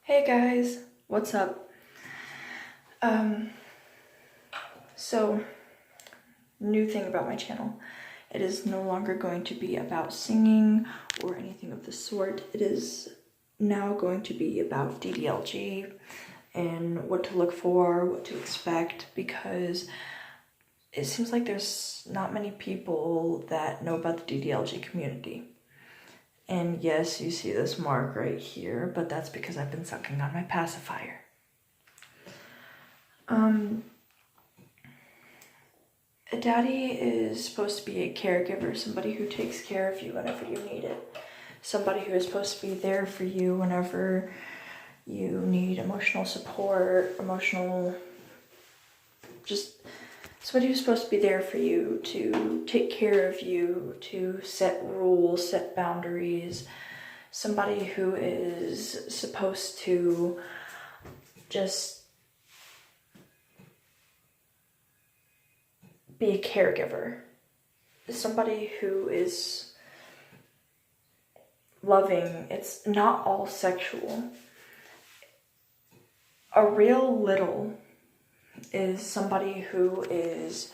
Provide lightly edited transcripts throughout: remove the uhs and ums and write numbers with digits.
Hey guys, what's up? So, new thing about my channel. It is no longer going to be about singing or anything of the sort. It is now going to be about Ddlg and what to look for, what to expect, because it seems like there's not many people that know about the Ddlg community. And yes, you see this mark right here, but that's because I've been sucking on my pacifier. A daddy is supposed to be a caregiver, somebody who takes care of you whenever you need it. Somebody who is supposed to be there for you whenever you need emotional support, just somebody who's supposed to be there for you, to take care of you, to set rules, set boundaries. Somebody who is supposed to just be a caregiver. Somebody who is loving. It's not all sexual. A real little is somebody who is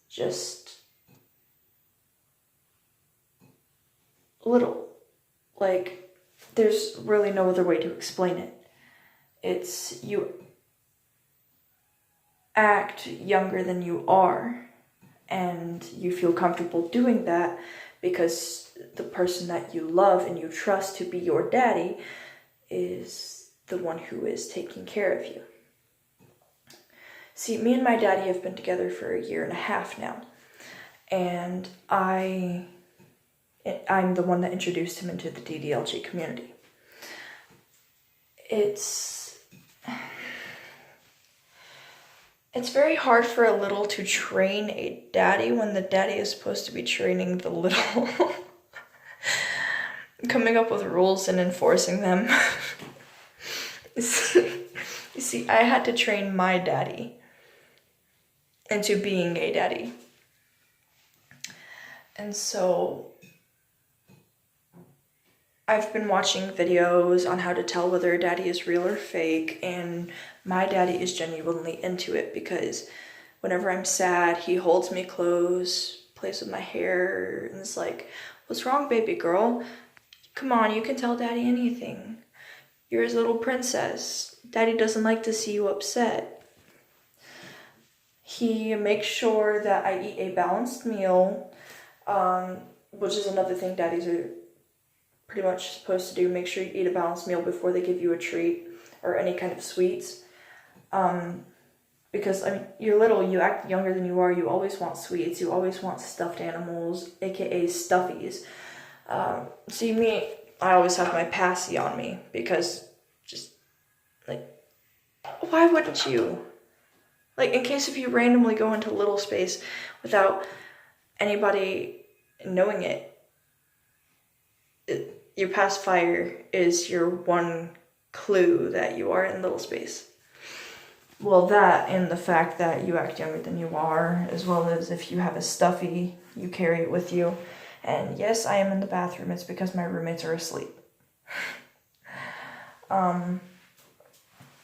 just little. Like, there's really no other way to explain it. It's you act younger than you are, and you feel comfortable doing that because the person that you love and you trust to be your daddy is the one who is taking care of you. See, me and my daddy have been together for 1.5 years now, and I'm the one that introduced him into the Ddlg community. It's very hard for a little to train a daddy when the daddy is supposed to be training the little. Coming up with rules and enforcing them. You see, I had to train my daddy into being a daddy. And so I've been watching videos on how to tell whether a daddy is real or fake, and my daddy is genuinely into it because whenever I'm sad, he holds me close, plays with my hair, and is like, "What's wrong, baby girl? Come on, you can tell daddy anything. You're his little princess. Daddy doesn't like to see you upset." He makes sure that I eat a balanced meal, which is another thing daddies are pretty much supposed to do. Make sure you eat a balanced meal before they give you a treat or any kind of sweets. Because, I mean, you're little, you act younger than you are, you always want sweets, you always want stuffed animals, aka stuffies. See, me, I always have my passy on me because just, like, why wouldn't you? Like, in case if you randomly go into little space without anybody knowing it, your pacifier is your one clue that you are in little space. Well, that and the fact that you act younger than you are, as well as if you have a stuffy, you carry it with you. And yes, I am in the bathroom. It's because my roommates are asleep.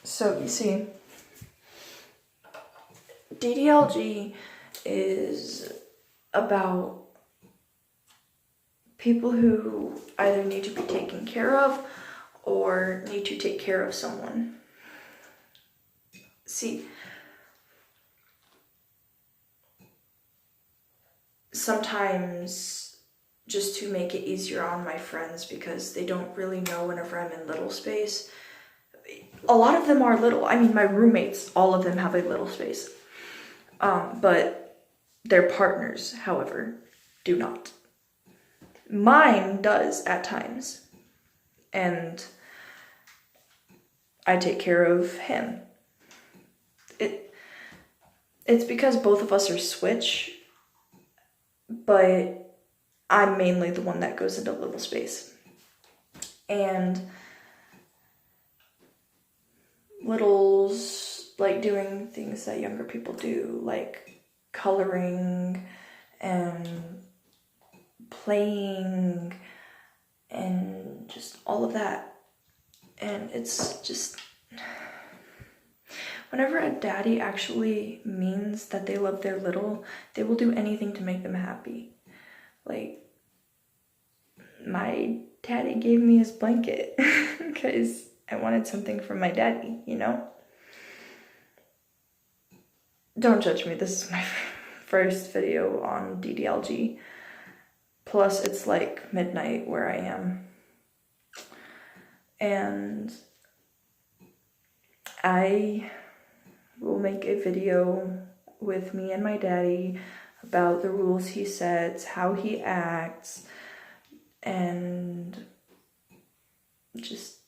So you see, Ddlg is about people who either need to be taken care of or need to take care of someone. See, sometimes just to make it easier on my friends because they don't really know whenever I'm in little space. A lot of them are little. I mean, my roommates, all of them have a little space. But their partners, however, do not. Mine does at times. And I take care of him. It's because both of us are switch, but I'm mainly the one that goes into little space. And littles like doing things that younger people do, like coloring and playing and just all of that. And it's just, whenever a daddy actually means that they love their little, they will do anything to make them happy. Like, my daddy gave me his blanket because I wanted something from my daddy, you know? Don't judge me, this is my first video on Ddlg. Plus, it's like midnight where I am. And I will make a video with me and my daddy about the rules he sets, how he acts, and just,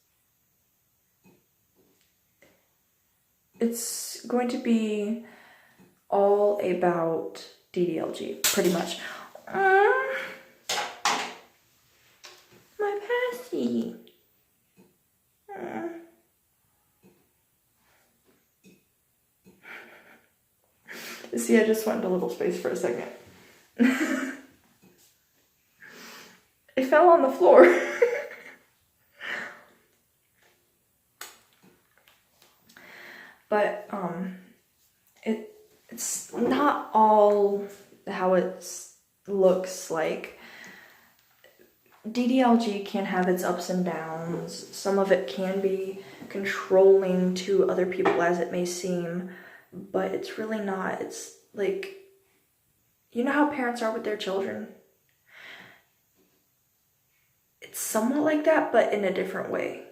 it's going to be all about Ddlg, pretty much. My passy. See, I just went into a little space for a second. It fell on the floor. But it's not all how it looks like. Ddlg can have its ups and downs. Some of it can be controlling to other people, as it may seem, but it's really not. It's like, you know how parents are with their children? It's somewhat like that, but in a different way.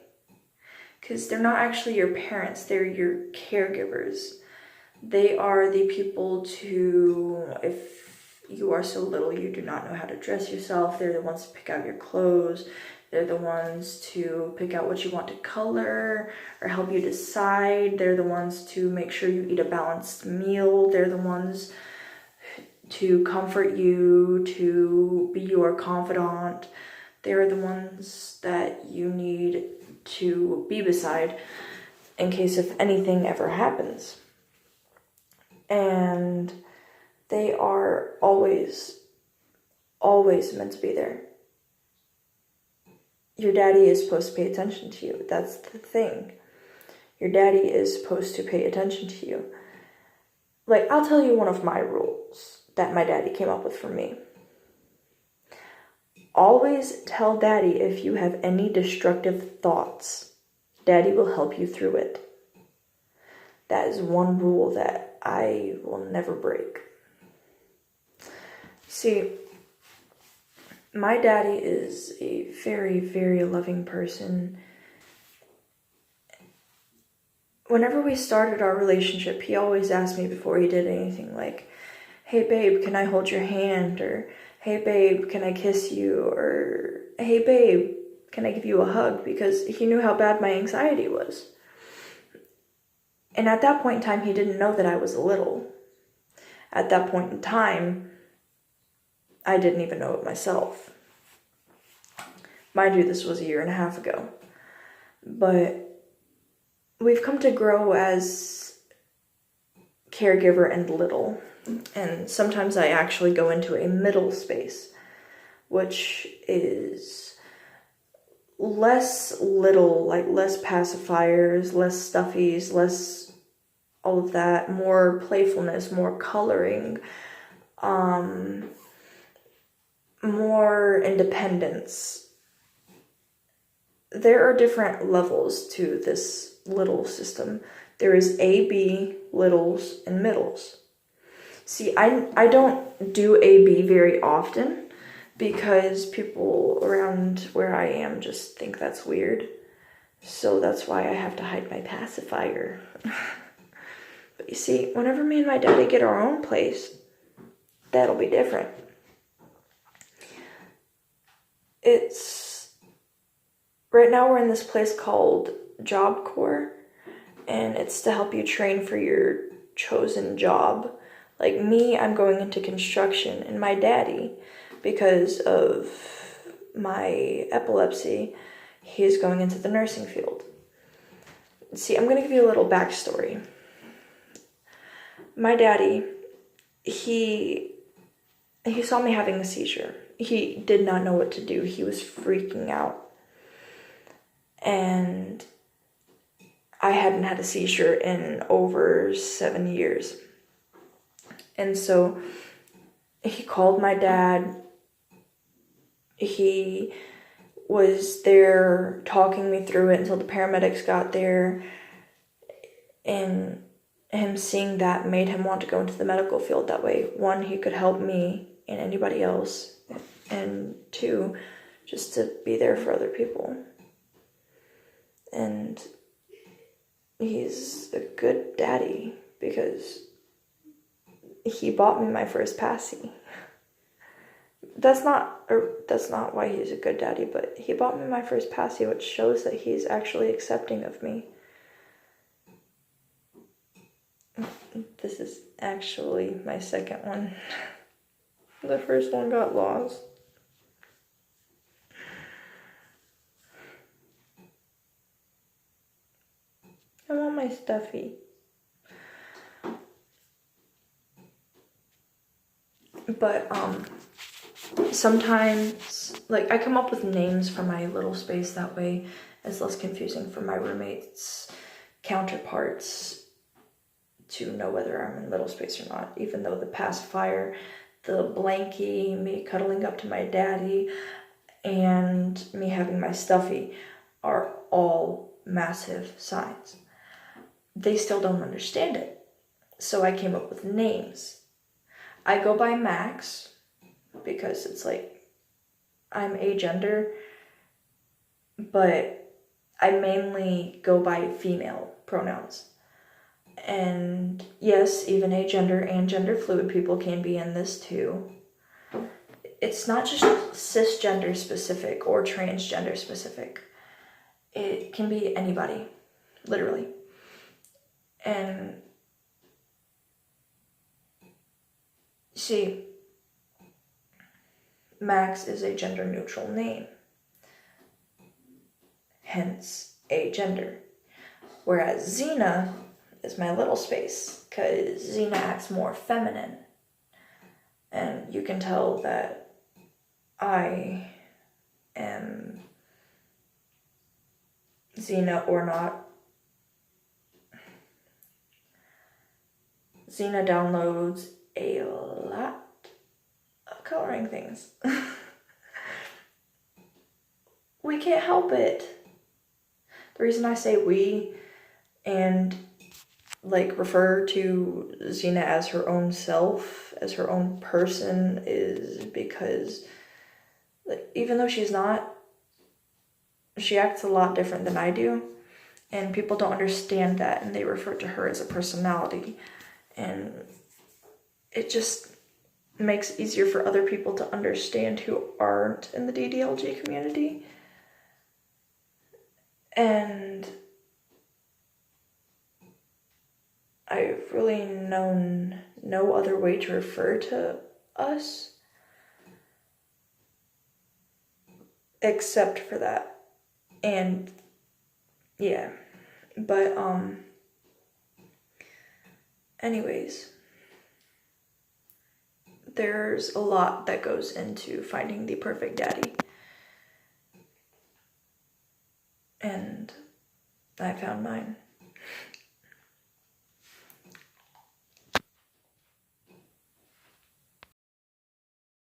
Because they're not actually your parents, they're your caregivers. They are the people to, if you are so little you do not know how to dress yourself, they're the ones to pick out your clothes. They're the ones to pick out what you want to color or help you decide. They're the ones to make sure you eat a balanced meal. They're the ones to comfort you, to be your confidant. They're the ones that you need to be beside in case if anything ever happens. And they are always meant to be there. Your daddy is supposed to pay attention to you. That's the thing. Your daddy is supposed to pay attention to you. Like, I'll tell you one of my rules that my daddy came up with for me. Always tell daddy if you have any destructive thoughts. Daddy will help you through it. That is one rule that I will never break. See, my daddy is a very, very loving person. Whenever we started our relationship, he always asked me before he did anything, like, hey babe, can I hold your hand? Or, hey babe, can I kiss you? Or, hey babe, can I give you a hug? Because he knew how bad my anxiety was. And at that point in time, he didn't know that I was little. At that point in time, I didn't even know it myself. Mind you, this was 1.5 years ago. But we've come to grow as caregiver and little. And sometimes I actually go into a middle space, which is less little, like less pacifiers, less stuffies, less all of that, more playfulness, more coloring, more independence. There are different levels to this little system. There is A, B, littles, and middles. See, I don't do A, B very often because people around where I am just think that's weird. So that's why I have to hide my pacifier. But you see, whenever me and my daddy get our own place, that'll be different. Right now we're in this place called Job Corps, and it's to help you train for your chosen job. Like me, I'm going into construction, and my daddy, because of my epilepsy, he's going into the nursing field. See, I'm going to give you a little backstory. My daddy, he saw me having a seizure. He did not know what to do. He was freaking out. and I hadn't had a seizure in over 7 years. And so he called my dad. He was there talking me through it until the paramedics got there. And him seeing that made him want to go into the medical field. That way, 1, he could help me and anybody else. And 2, just to be there for other people. And he's a good daddy because he bought me my first passy. That's not why he's a good daddy, but he bought me my first passy, which shows that he's actually accepting of me. This is actually my second one. The first one got lost. I want my stuffy. But sometimes, like, I come up with names for my little space, that way it's less confusing for my roommates' counterparts to know whether I'm in little space or not. Even though the pacifier, the blankie, me cuddling up to my daddy, and me having my stuffy are all massive signs. They still don't understand it. So I came up with names. I go by Max because it's like I'm agender, but I mainly go by female pronouns. And yes, even agender and gender fluid people can be in this too. It's not just cisgender specific or transgender specific. It can be anybody, literally. And see, Max is a gender neutral name, hence agender. Whereas Xena is my little space, because Xena acts more feminine. And you can tell that I am Xena or not. Xena downloads a lot of coloring things. We can't help it. The reason I say we and like refer to Xena as her own self, as her own person, is because like, even though she's not, she acts a lot different than I do, and people don't understand that, and they refer to her as a personality, and it just makes it easier for other people to understand who aren't in the Ddlg community. And I've really known no other way to refer to us except for that. And yeah, but anyways, there's a lot that goes into finding the perfect daddy. And I found mine.